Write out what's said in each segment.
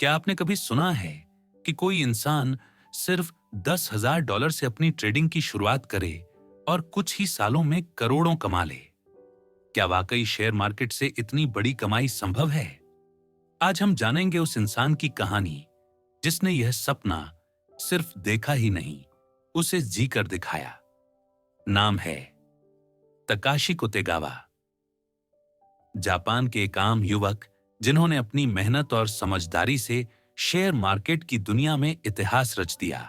क्या आपने कभी सुना है कि कोई इंसान सिर्फ $10,000 से अपनी ट्रेडिंग की शुरुआत करे और कुछ ही सालों में करोड़ों कमा ले? क्या वाकई शेयर मार्केट से इतनी बड़ी कमाई संभव है? आज हम जानेंगे उस इंसान की कहानी जिसने यह सपना सिर्फ देखा ही नहीं, उसे जी कर दिखाया। नाम है तकाशी कुतेगावा। जापान के एक आम युवक जिन्होंने अपनी मेहनत और समझदारी से शेयर मार्केट की दुनिया में इतिहास रच दिया।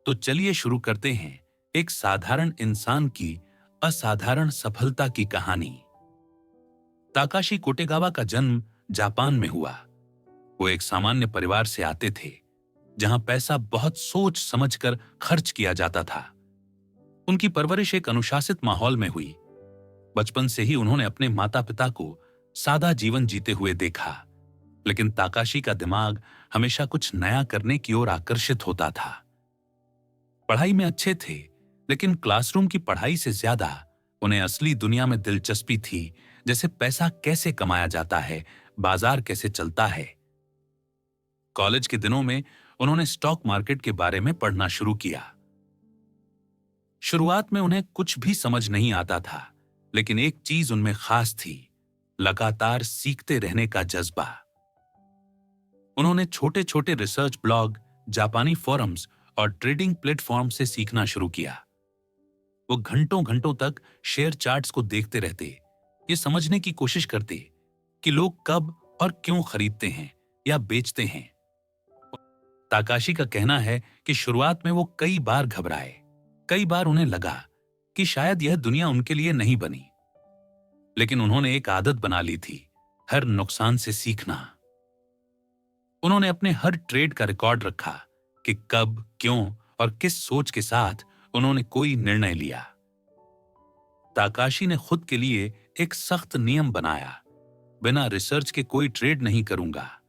तो चलिए शुरू करते हैं एक साधारण इंसान की असाधारण सफलता की कहानी। ताकाशी कोटेगावा का जन्म जापान में हुआ। वो एक सामान्य परिवार से आते थे, जहां पैसा बहुत सोच समझकर खर्च किया जाता था। उनकी परवरिश एक अनुशासित माहौल में हुई। बचपन से ही उन्होंने अपने माता पिता को सादा जीवन जीते हुए देखा, लेकिन ताकाशी का दिमाग हमेशा कुछ नया करने की ओर आकर्षित होता था। पढ़ाई में अच्छे थे, लेकिन क्लासरूम की पढ़ाई से ज्यादा उन्हें असली दुनिया में दिलचस्पी थी, जैसे पैसा कैसे कमाया जाता है, बाजार कैसे चलता है। कॉलेज के दिनों में उन्होंने स्टॉक मार्केट के बारे में पढ़ना शुरू किया। शुरुआत में उन्हें कुछ भी समझ नहीं आता था, लेकिन एक चीज उनमें खास थी, लगातार सीखते रहने का जज्बा। उन्होंने छोटे छोटे रिसर्च ब्लॉग, जापानी फोरम्स और ट्रेडिंग प्लेटफॉर्म से सीखना शुरू किया। वो घंटों घंटों तक शेयर चार्ट्स को देखते रहते, ये समझने की कोशिश करते कि लोग कब और क्यों खरीदते हैं या बेचते हैं। ताकाशी का कहना है कि शुरुआत में वो कई बार घबराए, कई बार उन्हें लगा कि शायद यह दुनिया उनके लिए नहीं बनी, लेकिन उन्होंने एक आदत बना ली थी, हर नुकसान से सीखना। उन्होंने अपने हर ट्रेड का रिकॉर्ड रखा कि कब, क्यों और किस सोच के साथ उन्होंने कोई निर्णय लिया। ताकाशी ने खुद के लिए एक सख्त नियम बनाया, बिना रिसर्च के कोई ट्रेड नहीं करूंगा।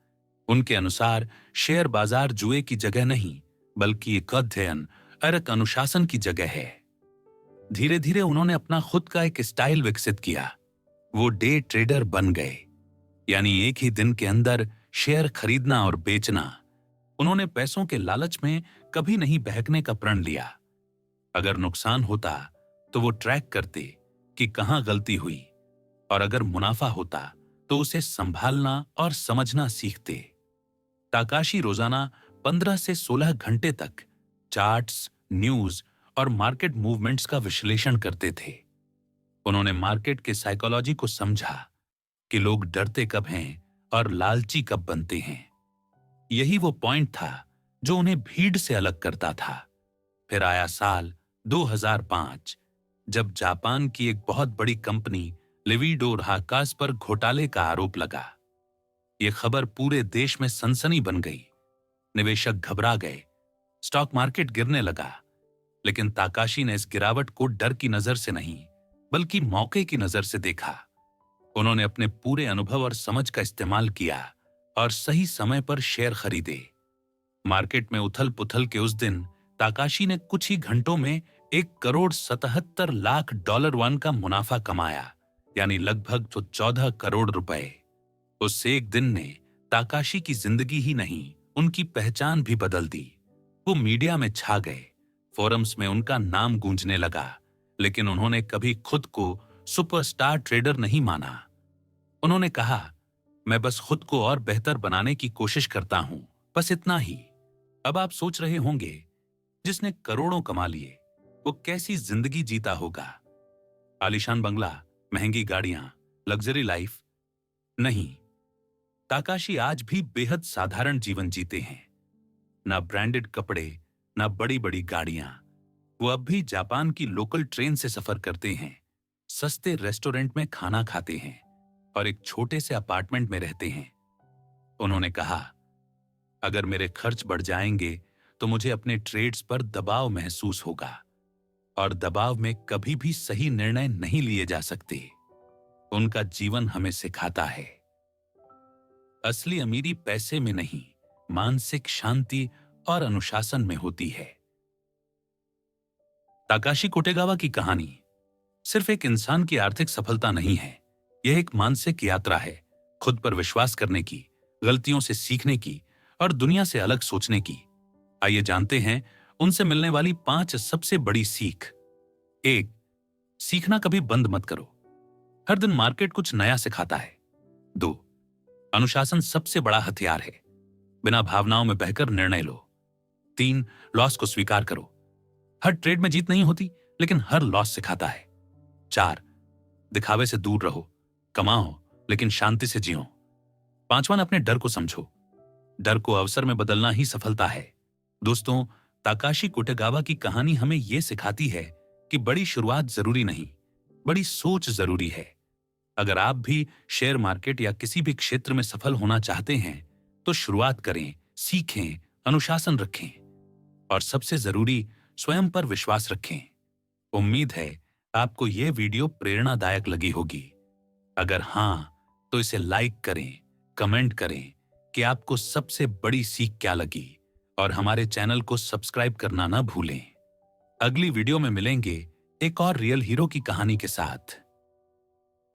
उनके अनुसार शेयर बाजार जुए की जगह नहीं, बल्कि एक अध्ययन और एक अनुशासन की जगह है। धीरे धीरे उन्होंने अपना खुद का एक स्टाइल विकसित किया। वो डे ट्रेडर बन गए, यानी एक ही दिन के अंदर शेयर खरीदना और बेचना। उन्होंने पैसों के लालच में कभी नहीं बहकने का प्रण लिया। अगर नुकसान होता तो वो ट्रैक करते कि कहां गलती हुई, और अगर मुनाफा होता तो उसे संभालना और समझना सीखते। ताकाशी रोजाना 15 से 16 घंटे तक चार्ट्स, न्यूज और मार्केट मूवमेंट्स का विश्लेषण करते थे। उन्होंने मार्केट के साइकोलॉजी को समझा कि लोग डरते कब हैं और लालची कब बनते हैं। यही वो पॉइंट था जो उन्हें भीड़ से अलग करता था। फिर आया साल 2005, जब जापान की एक बहुत बड़ी कंपनी लिविडोर हाकास पर घोटाले का आरोप लगा। यह खबर पूरे देश में सनसनी बन गई। निवेशक घबरा गए, स्टॉक मार्केट गिरने लगा। लेकिन ताकाशी ने इस गिरावट को डर की नजर से नहीं, बल्कि मौके की नजर से देखा। उन्होंने अपने पूरे अनुभव और समझ का इस्तेमाल किया और सही समय पर शेयर खरीदे। मार्केट में उथल पुथल के उस दिन ताकाशी ने कुछ ही घंटों में $1,77,00,000 का मुनाफा कमाया, यानी लगभग तो 14 करोड़ रुपए। उस एक दिन ने ताकाशी की जिंदगी ही नहीं, उनकी पहचान भी बदल दी। वो मीडिया में छा गए, फोरम्स में उनका नाम गूंजने लगा, लेकिन उन्होंने कभी खुद को सुपरस्टार ट्रेडर नहीं माना। उन्होंने कहा, मैं बस खुद को और बेहतर बनाने की कोशिश करता हूं, बस इतना ही। अब आप सोच रहे होंगे, जिसने करोड़ों कमा लिए वो कैसी जिंदगी जीता होगा? आलीशान बंगला, महंगी गाड़ियां, लग्जरी लाइफ? नहीं, ताकाशी आज भी बेहद साधारण जीवन जीते हैं। ना ब्रांडेड कपड़े, ना बड़ी बड़ी गाड़ियां। वो अब भी जापान की लोकल ट्रेन से सफर करते हैं, सस्ते रेस्टोरेंट में खाना खाते हैं और एक छोटे से अपार्टमेंट में रहते हैं। उन्होंने कहा, अगर मेरे खर्च बढ़ जाएंगे तो मुझे अपने ट्रेड्स पर दबाव महसूस होगा, और दबाव में कभी भी सही निर्णय नहीं लिए जा सकते। उनका जीवन हमें सिखाता है, असली अमीरी पैसे में नहीं, मानसिक शांति और अनुशासन में होती है। ताकाशी कोटेगावा की कहानी सिर्फ एक इंसान की आर्थिक सफलता नहीं है, यह एक मानसिक यात्रा है, खुद पर विश्वास करने की, गलतियों से सीखने की और दुनिया से अलग सोचने की। आइए जानते हैं उनसे मिलने वाली 5 सबसे बड़ी सीख। 1. सीखना कभी बंद मत करो। हर दिन मार्केट कुछ नया सिखाता है। 2. अनुशासन सबसे बड़ा हथियार है। बिना भावनाओं में बहकर निर्णय लो। 3. लॉस को स्वीकार करो। हर ट्रेड में जीत नहीं होती, लेकिन हर लॉस सिखाता है। 4. दिखावे से दूर रहो, कमाओ लेकिन शांति से जियो। 5वां, अपने डर को समझो। डर को अवसर में बदलना ही सफलता है। दोस्तों, ताकाशी कोटेगावा की कहानी हमें यह सिखाती है कि बड़ी शुरुआत जरूरी नहीं, बड़ी सोच जरूरी है। अगर आप भी शेयर मार्केट या किसी भी क्षेत्र में सफल होना चाहते हैं तो शुरुआत करें, सीखें, अनुशासन रखें और सबसे जरूरी, स्वयं पर विश्वास रखें। उम्मीद है आपको यह वीडियो प्रेरणादायक लगी होगी। अगर हां, तो इसे लाइक करें, कमेंट करें कि आपको सबसे बड़ी सीख क्या लगी और हमारे चैनल को सब्सक्राइब करना ना भूलें। अगली वीडियो में मिलेंगे एक और रियल हीरो की कहानी के साथ।